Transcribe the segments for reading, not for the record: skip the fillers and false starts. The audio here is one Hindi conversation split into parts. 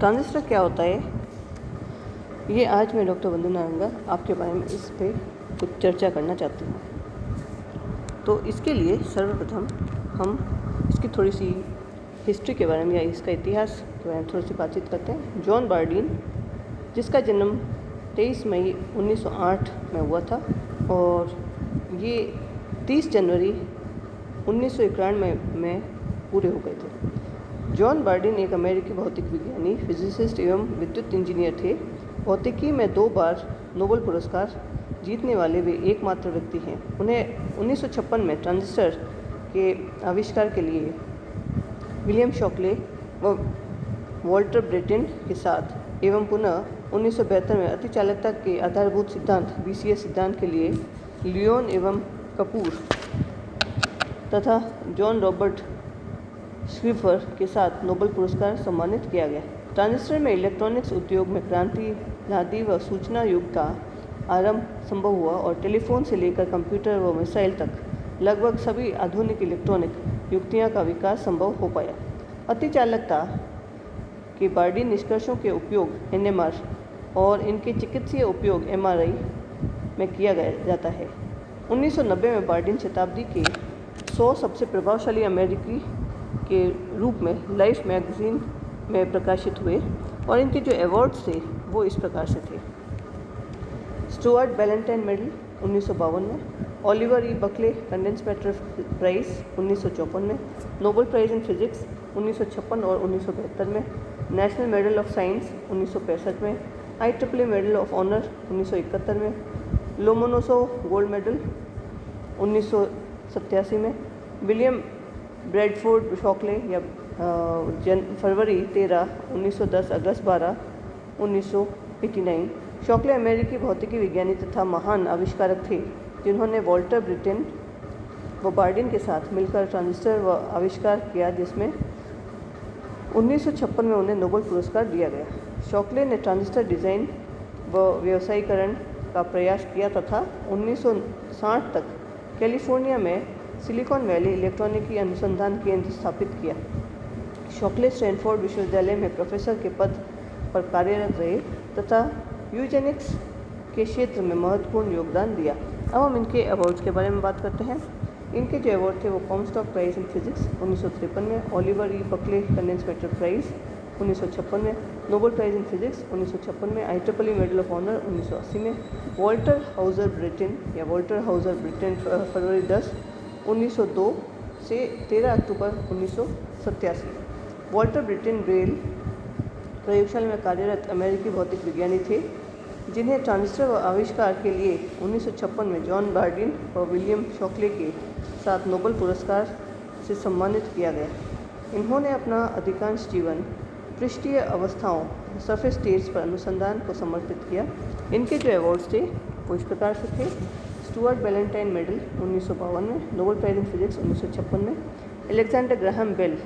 ट्रांजिस्टर क्या होता है, ये आज मैं डॉक्टर वंदना रंगा आपके बारे में इस पे कुछ चर्चा करना चाहती हूँ। तो इसके लिए सर्वप्रथम हम इसकी थोड़ी सी हिस्ट्री के बारे में या इसका इतिहास के बारे में थोड़ी सी बातचीत करते हैं। जॉन बार्डीन, जिसका जन्म 23 मई 1908 में हुआ था और ये 30 जनवरी 1991 में पूरे हो गए थे। जॉन बार्डीन एक अमेरिकी भौतिक विज्ञानी, फिजिसिस्ट एवं विद्युत इंजीनियर थे। भौतिकी में 2 बार नोबेल पुरस्कार जीतने वाले वे एकमात्र व्यक्ति हैं। उन्हें 1956 में ट्रांजिस्टर के आविष्कार के लिए विलियम शॉकले व वॉल्टर ब्रेटिन के साथ एवं पुनः 1972 में अतिचालकता के आधारभूत सिद्धांत BCS सिद्धांत के लिए लियोन एवं कपूर तथा जॉन रॉबर्ट स्क्रिफर के साथ नोबेल पुरस्कार सम्मानित किया गया। ट्रांजिस्टर में इलेक्ट्रॉनिक्स उद्योग में क्रांति ला दी व सूचना युग का आरंभ संभव हुआ और टेलीफोन से लेकर कंप्यूटर व मिसाइल तक लगभग सभी आधुनिक इलेक्ट्रॉनिक युक्तियां का विकास संभव हो पाया। अतिचालकता के बार्डीन निष्कर्षों के उपयोग NMR और इनके चिकित्सीय उपयोग MRI में किया जाता है। 1990 में बार्डीन शताब्दी के 100 सबसे प्रभावशाली अमेरिकी के रूप में लाइफ मैगजीन में प्रकाशित हुए और इनके जो अवार्ड्स थे वो इस प्रकार से थे। स्टुअर्ट बैलेंटाइन मेडल 1952 में, Oliver E. Buckley condense matter prize 1954 में, नोबेल प्राइज इन फिजिक्स 1956 और 1972 में, नेशनल मेडल ऑफ साइंस 1965 में, IEEE मेडल ऑफ ऑनर 1971 में, लोमोनोसोव गोल्ड मेडल 1987 में, विलियम ब्रैडफोर्ड शॉकले या फरवरी 13 1910 अगस्त 12 1989। शॉकले अमेरिकी भौतिकी विज्ञानी तथा महान आविष्कारक थे जिन्होंने वॉल्टर ब्रेटिन व बार्डीन के साथ मिलकर ट्रांजिस्टर व आविष्कार किया, जिसमें 1956 में उन्हें नोबेल पुरस्कार दिया गया। शॉकले ने ट्रांजिस्टर डिज़ाइन व व्यवसायीकरण का प्रयास किया तथा 1960 तक कैलिफोर्निया में सिलिकॉन वैली इलेक्ट्रॉनिकी अनुसंधान केंद्र स्थापित किया। शॉकले स्टैनफोर्ड विश्वविद्यालय में प्रोफेसर के पद पर कार्यरत रहे तथा यूजेनिक्स के क्षेत्र में महत्वपूर्ण योगदान दिया। अब हम इनके अवार्ड्स के बारे में बात करते हैं। इनके जो अवार्ड थे वो कॉमस्टॉक प्राइज़ इन फिजिक्स 1953 में, Oliver E. Buckley condense matter prize 1956 में, नोबेल प्राइज़ इन फिजिक्स 1956 में, IEEE मेडल ऑफ ऑनर 1980 में, वॉल्टर हाउजर ब्रेटिन या वॉल्टर हाउजर ब्रेटिन फरवरी 10 1902 से 13 अक्टूबर 1987। वॉल्टर ब्रेटिन बेल प्रयोगशाला में कार्यरत अमेरिकी भौतिक विज्ञानी थे जिन्हें ट्रांजिस्टर व आविष्कार के लिए 1956 में जॉन बार्डीन और विलियम शॉकले के साथ नोबेल पुरस्कार से सम्मानित किया गया। इन्होंने अपना अधिकांश जीवन पृष्ठीय अवस्थाओं सरफेस स्टेट्स पर अनुसंधान को समर्पित किया। इनके जो अवार्ड्स थे वो इस प्रकार से थे। स्टुअर्ट बैलेंटाइन मेडल 1952 में, नोबेल प्राइज़ इन फिजिक्स 1956 में, अलेक्जेंडर ग्राहम बेल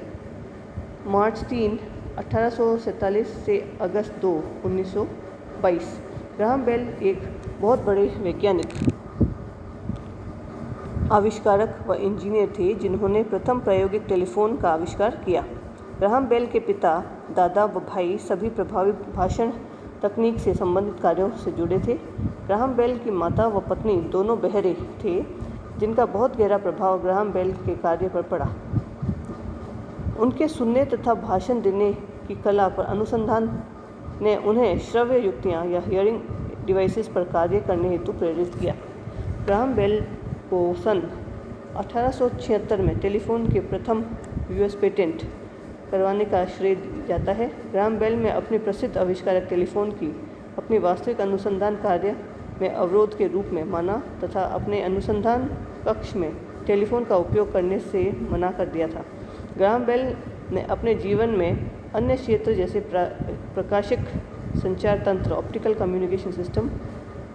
मार्च 3 1847 से अगस्त 2 1922। ग्राहम बेल एक बहुत बड़े वैज्ञानिक, आविष्कारक व इंजीनियर थे जिन्होंने प्रथम प्रायोगिक टेलीफोन का आविष्कार किया। ग्राहम बेल के पिता, दादा व भाई सभी प्रभावी भाषण तकनीक से संबंधित कार्यों से जुड़े थे। ग्राहम बेल की माता व पत्नी दोनों बहरे थे जिनका बहुत गहरा प्रभाव ग्राहम बेल के कार्य पर पड़ा। उनके सुनने तथा भाषण देने की कला पर अनुसंधान ने उन्हें श्रव्य युक्तियाँ या हियरिंग डिवाइसेस पर कार्य करने हेतु प्रेरित किया। ग्राहम बेल को सन 1876 में टेलीफोन के प्रथम US पेटेंट करवाने का श्रेय जाता है। ग्राहम बेल में अपने प्रसिद्ध आविष्कारक टेलीफोन की अपनी वास्तविक अनुसंधान कार्य में अवरोध के रूप में माना तथा अपने अनुसंधान कक्ष में टेलीफोन का उपयोग करने से मना कर दिया था। ग्राहम बेल ने अपने जीवन में अन्य क्षेत्र जैसे प्रकाशिक संचार तंत्र, ऑप्टिकल कम्युनिकेशन सिस्टम,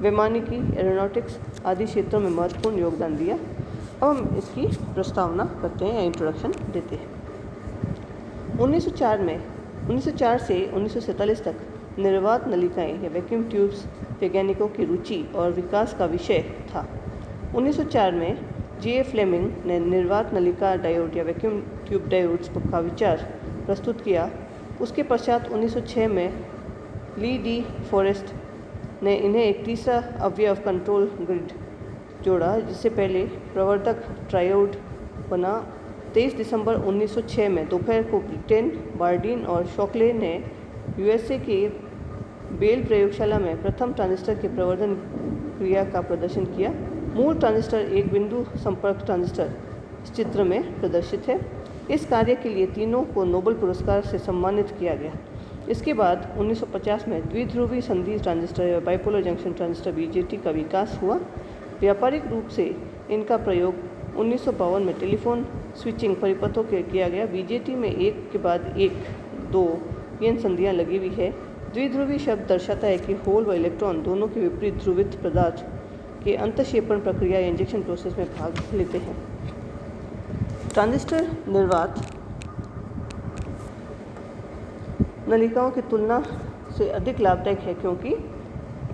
वैमानिकी, एरोनॉटिक्स आदि क्षेत्रों में महत्वपूर्ण योगदान दिया। अब हम इसकी प्रस्तावना करते हैं या इंट्रोडक्शन देते हैं। 1904 से 1947 तक निर्वात नलिकाएं या वैक्यूम ट्यूब्स वैज्ञानिकों की रुचि और विकास का विषय था। 1904 में J. फ्लेमिंग ने निर्वात नलिका डायोड या वैक्यूम ट्यूब डायोड्स का विचार प्रस्तुत किया उसके पश्चात 1906 में ली डी फॉरेस्ट ने इन्हें एक तीसरा अवयव कंट्रोल ग्रिड जोड़ा, जिससे पहले प्रवर्धक ट्रायोड बना। 23 दिसंबर 1906 में दोपहर को ब्रिटेन, बार्डीन और शॉकले ने यूएसए के बेल प्रयोगशाला में प्रथम ट्रांजिस्टर के प्रवर्धन क्रिया का प्रदर्शन किया। मूल ट्रांजिस्टर एक बिंदु संपर्क ट्रांजिस्टर इस चित्र में प्रदर्शित है। इस कार्य के लिए तीनों को नोबेल पुरस्कार से सम्मानित किया गया। इसके बाद 1950 में द्विध्रुवी संधि ट्रांजिस्टर या बाइपोलर जंक्शन ट्रांजिस्टर बीजेटी का विकास हुआ। व्यापारिक रूप से इनका प्रयोग 1952 में टेलीफोन स्विचिंग परिपथों के किया गया। बीजेटी में एक के बाद एक 2 पीएन संधियां लगी हुई है। द्विध्रुवी शब्द दर्शाता है कि होल व इलेक्ट्रॉन दोनों के विपरीत ध्रुवित पदार्थ के अंतःक्षेपण प्रक्रिया या इंजेक्शन प्रोसेस में भाग लेते हैं। ट्रांजिस्टर निर्वात नलिकाओं की तुलना से अधिक लाभदायक है, क्योंकि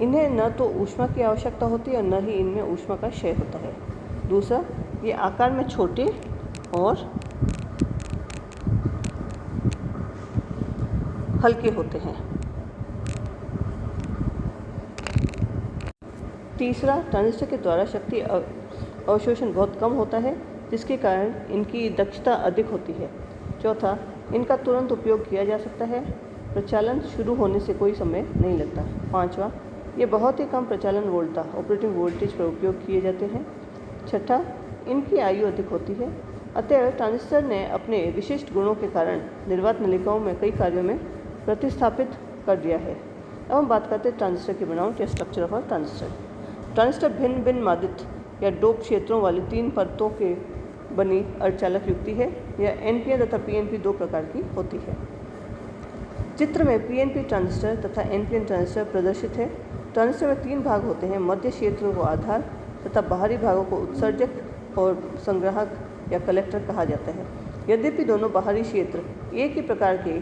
इन्हें न तो ऊष्मा की आवश्यकता होती है और न ही इनमें ऊष्मा का क्षय होता है। दूसरा, ये आकार में छोटे और हल्के होते हैं। तीसरा, ट्रांजिस्टर के द्वारा शक्ति अवशोषण बहुत कम होता है, जिसके कारण इनकी दक्षता अधिक होती है। चौथा, इनका तुरंत उपयोग किया जा सकता है। प्रचालन शुरू होने से कोई समय नहीं लगता। पांचवा, ये बहुत ही कम प्रचालन वोल्टता ऑपरेटिंग वोल्टेज पर उपयोग किए जाते हैं। छठा, इनकी आयु अधिक होती है। अतः ट्रांजिस्टर ने अपने विशिष्ट गुणों के कारण निर्वात नलिकाओं में कई कार्यों में प्रतिस्थापित कर दिया है। अब हम बात करते हैं ट्रांजिस्टर की बनावट या स्ट्रक्चर ऑफ ट्रांजिस्टर। ट्रांजिस्टर भिन्न भिन्न मादित या डोप क्षेत्रों वाली 3 परतों के बनी अर्धचालक युक्ति है। यह एनपीएन तथा पीएनपी 2 प्रकार की होती है। चित्र में पीएनपी ट्रांजिस्टर तथा एनपीएन ट्रांजिस्टर प्रदर्शित है। ट्रांजिस्टर में 3 भाग होते हैं। मध्य क्षेत्र को आधार तथा बाहरी भागों को उत्सर्जक और संग्राहक या कलेक्टर कहा जाता है। यद्यपि दोनों बाहरी क्षेत्र एक ही प्रकार के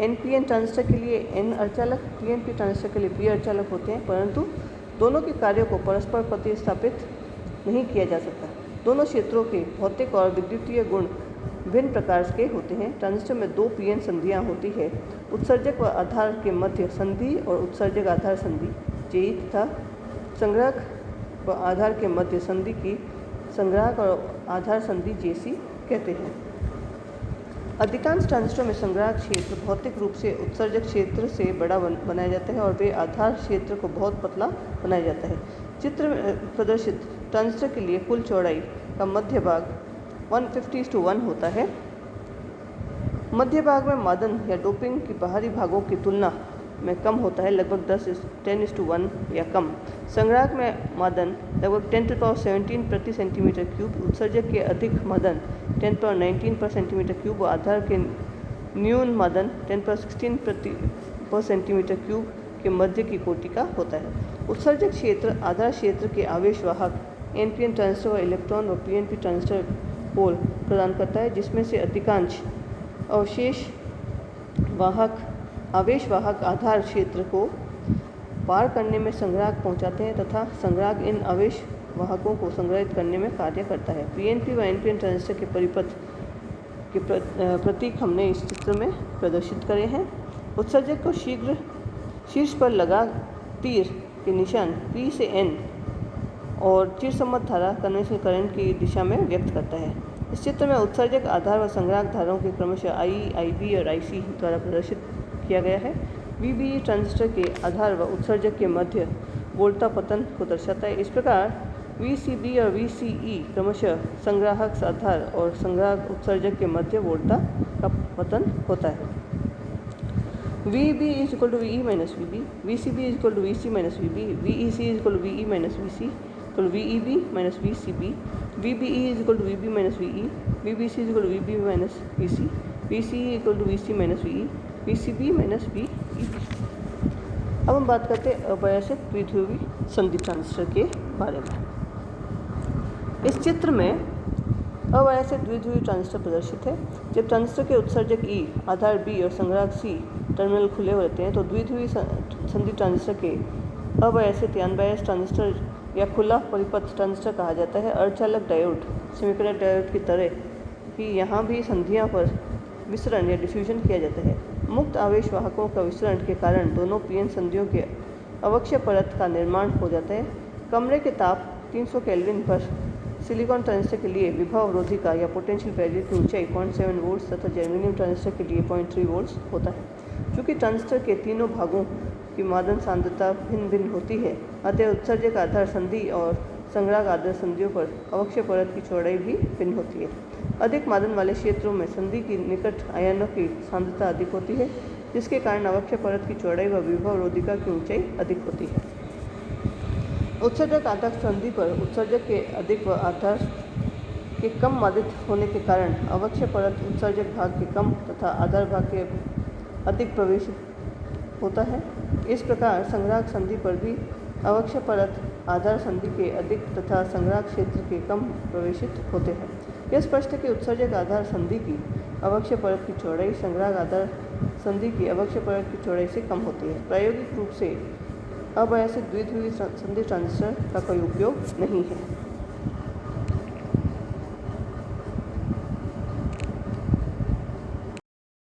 एनपीएन ट्रांजिस्टर के लिए एन अर्धचालक, पीएनपी ट्रांजिस्टर के लिए पी अर्धचालक होते हैं, परंतु दोनों के कार्यों को परस्पर प्रतिस्थापित नहीं किया जा सकता। दोनों क्षेत्रों के भौतिक और विद्युतीय गुण भिन्न प्रकार के होते हैं। ट्रांजिस्टर में 2 पीएन संधियां होती है। उत्सर्जक व आधार के मध्य संधि और उत्सर्जक आधार संधि जेई तथा संग्राहक व आधार के मध्य संधि की संग्राहक और आधार संधि जेसी कहते हैं। अधिकांश ट्रांजिस्टर में संग्राहक क्षेत्र भौतिक रूप से उत्सर्जक क्षेत्र से बड़ा बनाया जाता है और वे आधार क्षेत्र को बहुत पतला बनाया जाता है। चित्र में प्रदर्शित ट्रांजिस्टर के लिए कुल चौड़ाई का मध्य भाग 150:1 होता है। मध्य भाग में मादन या डोपिंग की बाहरी भागों की तुलना में कम होता है, लगभग 10:1 या कम। संग्राहक में मादन लगभग 10⁻17 प्रति सेंटीमीटर क्यूब, उत्सर्जक के अधिक मादन 10⁻19 पर सेंटीमीटर क्यूब व आधार के न्यून मादन 10⁻16 पर सेंटीमीटर क्यूब के मध्य की कोटि का होता है। उत्सर्जक क्षेत्र आधार क्षेत्र के आवेश वाहक एनपीएन ट्रांजिस्टर व इलेक्ट्रॉन व पीएनपी ट्रांजिस्टर होल प्रदान करता है, जिसमें से अधिकांश आवेश वाहक आधार क्षेत्र को पार करने में संग्राहक पहुंचाते हैं तथा संग्राहक इन आवेश वाहकों को संग्रहित करने में कार्य करता है। पीएनपी व एनपीएन ट्रांजिस्टर के परिपथ के प्रतीक हमने इस चित्र में प्रदर्शित करे हैं। उत्सर्जक को शीर्ष पर लगा तीर के निशान P से N और चिरसम्मत धारा कन्वेंशनल करंट की दिशा में व्यक्त करता है। इस चित्र में उत्सर्जक आधार व संग्राहक धाराओं के क्रमशः I, IB और IC द्वारा प्रदर्शित किया गया है। VBE ट्रांजिस्टर के आधार व उत्सर्जक के मध्य वोल्टता पतन को दर्शाता है। इस प्रकार VCB और VCE क्रमशः संग्राहक आधार और संग्राहक उत्सर्जक के मध्य वोल्टता का पतन होता है। VB is equal to VE minus VB, VCB is equal to VC minus VB, VEC is equal to VE minus VC, equal to VEB minus VCB, VBE is equal to VB minus VE, VBC is equal to VB minus VC, VCE equal to VC minus VE, VCB minus VEB। अब हम बात करते हैं अवयस्क द्विध्रुवी संधि ट्रांजिस्टर के बारे में। इस चित्र में अवयस्क द्विध्रुवी ट्रांजिस्टर प्रदर्शित है। जब ट्रांजिस्टर के उत्सर्जक E, आधार B और संग्राहक C टर्मिनल खुले होते हैं तो द्विध्रुवी संधि ट्रांजिस्टर के अवयस्क या अनबायस्ड ट्रांजिस्टर या खुला परिपथ ट्रांजिस्टर कहा जाता है। अर्धचालक डायोड सेमीकंडक्टर डायोड की तरह ही यहाँ भी संधियाँ पर विसरण या डिफ्यूजन किया जाता है। मुक्त आवेश वाहकों का विसरण के कारण दोनों पीएन संधियों के अवक्षय परत का निर्माण हो जाता है। कमरे के ताप 300 केल्विन पर सिलिकॉन ट्रांजिस्टर के लिए विभव अवरोधिका या पोटेंशियल बैरियर की ऊंचाई 0.7 वोल्ट्स तथा जर्मेनियम ट्रांजिस्टर के लिए 0.3 वोल्ट्स होता है। चूँकि ट्रांजिस्टर के तीनों भागों की मादन सांद्रता भिन्न भिन्न होती है, अतः उत्सर्जक आधार संधि और संग्राहक आधार संधियों पर अवक्षय परत की चौड़ाई भी भिन्न होती है। अधिक मादन वाले क्षेत्रों में संधि की निकट आयनों की सांद्रता अधिक होती है, जिसके कारण अवक्षय परत की चौड़ाई व विभव अवरोधिका की ऊंचाई अधिक होती है। उत्सर्जक आधार संधि पर उत्सर्जक के अधिक व आधार के कम मादित होने के कारण अवक्षय परत उत्सर्जक भाग के कम तथा आधार भाग के अधिक प्रवेशित होता है। इस प्रकार संग्राहक संधि पर भी अवक्षय परत आधार संधि के अधिक तथा संग्राहक क्षेत्र के कम प्रवेशित होते हैं। यह स्पष्ट है कि उत्सर्जक आधार संधि की अवक्षय परत की चौड़ाई संग्राहक आधार संधि की अवक्षय परत की चौड़ाई से कम होती है। प्रायोगिक रूप से अबायासित द्विध्रुवीय संधि ट्रांजिस्टर का कोई उपयोग नहीं है।